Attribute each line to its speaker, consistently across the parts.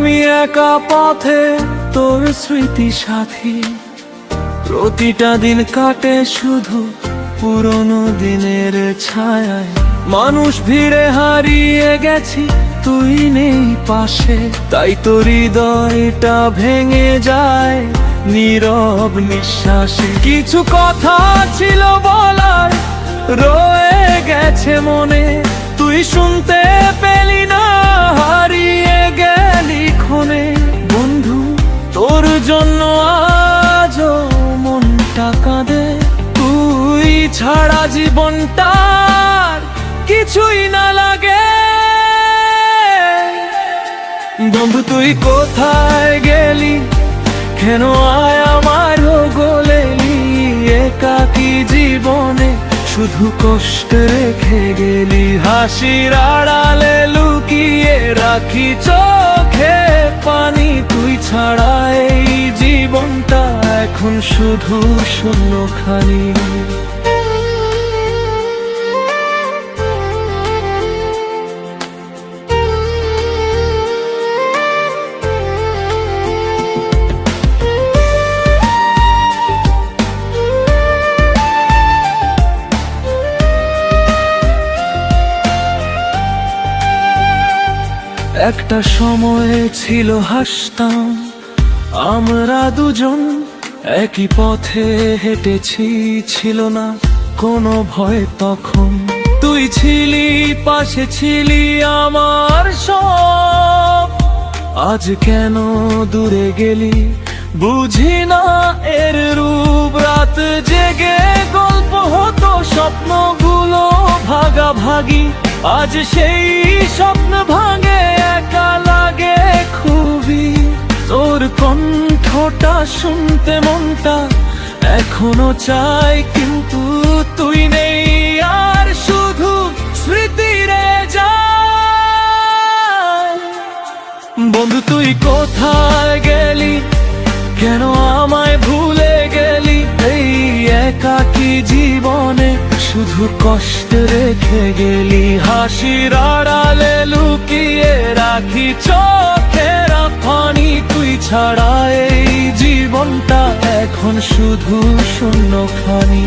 Speaker 1: আমি একা পথে তোর স্মৃতি সাথী, প্রতিটা দিন কাটে শুধু পুরনো দিনের ছায়ায়। মানুষ ভিড়ে হারিয়ে গেছি, তুই নেই পাশে, তাই তোর হৃদয়টা ভেঙে যায় নীরব নিঃশ্বাসে। কিছু কথা ছিল বলার, রয়ে গেছে মনে, তুই শুনতে পেলি না, হারিয়ে গেলি ক্ষণে। বন্ধু, তোর জন্য আজও মনটা কাঁদে, তুই ছাড়া জীবনটার কিছুই না লাগে। বন্ধু, তুই কোথায় গেলি, কেন আয় আমার গলেলি? একাকী জীবনে শুধু কষ্ট রেখে গেলি, হাসির আড়ালে লুকিয়ে রাখি চোখে পানি। তুই ছাড়া এই জীবনটা এখন শুধু শূন্যখানি। একটা সময় ছিল হাসতাম আমরা দুজন, একই পথে হেঁটেছি, ছিল না কোনো ভয় তখন। তুই ছিলি পাশে, ছিলি আমার সব, আজ কেন দূরে গেলি বুঝি না এর রূপ। রাত জেগে গল্প হতো, স্বপ্নগুলো ভাগাভাগি, আজ সেই স্বপ্ন ভাঙে, একা লাগে খুবই। তোর কণ্ঠটা শুনতে মনটা এখনো চাই, কিন্তু তুই নেই আর শুধু স্মৃতি রে যায়। বন্ধু, তুই কোথায় গেলি, কেন আমায় ভুলে গেলি? এই একাকী জীবনে শুধু কষ্ট রেখে গেলি, হাসির আড়ালে লুকিয়ে রাখি চোখের পানি। তুই ছাড়া এই জীবনটা এখন শুধু শূন্যখানি।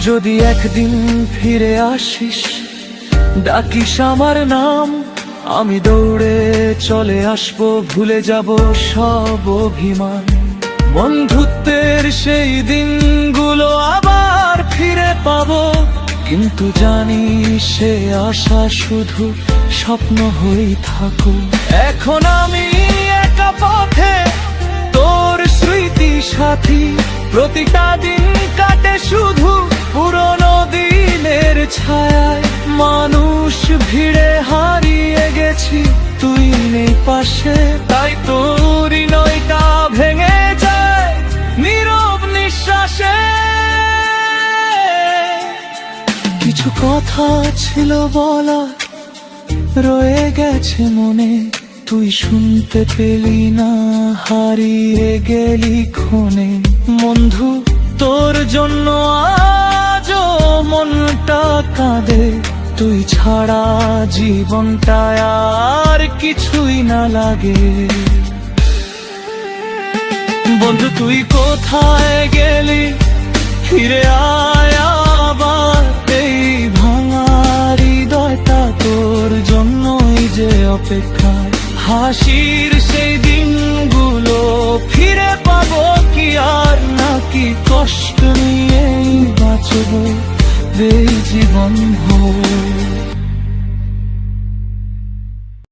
Speaker 1: যদি একদিন ফিরে আসিস, ডাকিস আমার নাম, আমি দৌড়ে চলে আসবো, ভুলে যাব সব অভিমান। বন্ধুত্বের সেই দিনগুলো আবার ফিরে পাবো, কিন্তু জানি সে আশা শুধু স্বপ্ন হয়েই থাকো। এখন আমি একা পথে তোর স্মৃতি সাথী, প্রতিটা দিন কাটে শুধু পুরনো দিনের ছায়ায়। মানুষ ভিড়ে হারিয়ে গেছি, তুই নেই পাশে, তাই তোর হৃদয়টা ভেঙে যায় নীরব নিঃশ্বাসে। কিছু কথা ছিল বলা, রয়ে গেছে মনে, তুই শুনতে পেলি না, হারিয়ে গেলি ক্ষণে। বন্ধু, তোর জন্য আজও মনটা কাঁদে, তুই ছাড়া জীবনটা আর কিছুই না লাগে। বন্ধু, তুই কোথায় গেলি, ফিরে আয় আবার। এই ভাঙা হৃদয়টা তোর জন্যই যে অপেক্ষায়, হাসির সেই দিনগুলো ফিরে পাবো কি আর, নাকি কষ্ট নিয়েই বাঁচবো এই জীবন ভোর।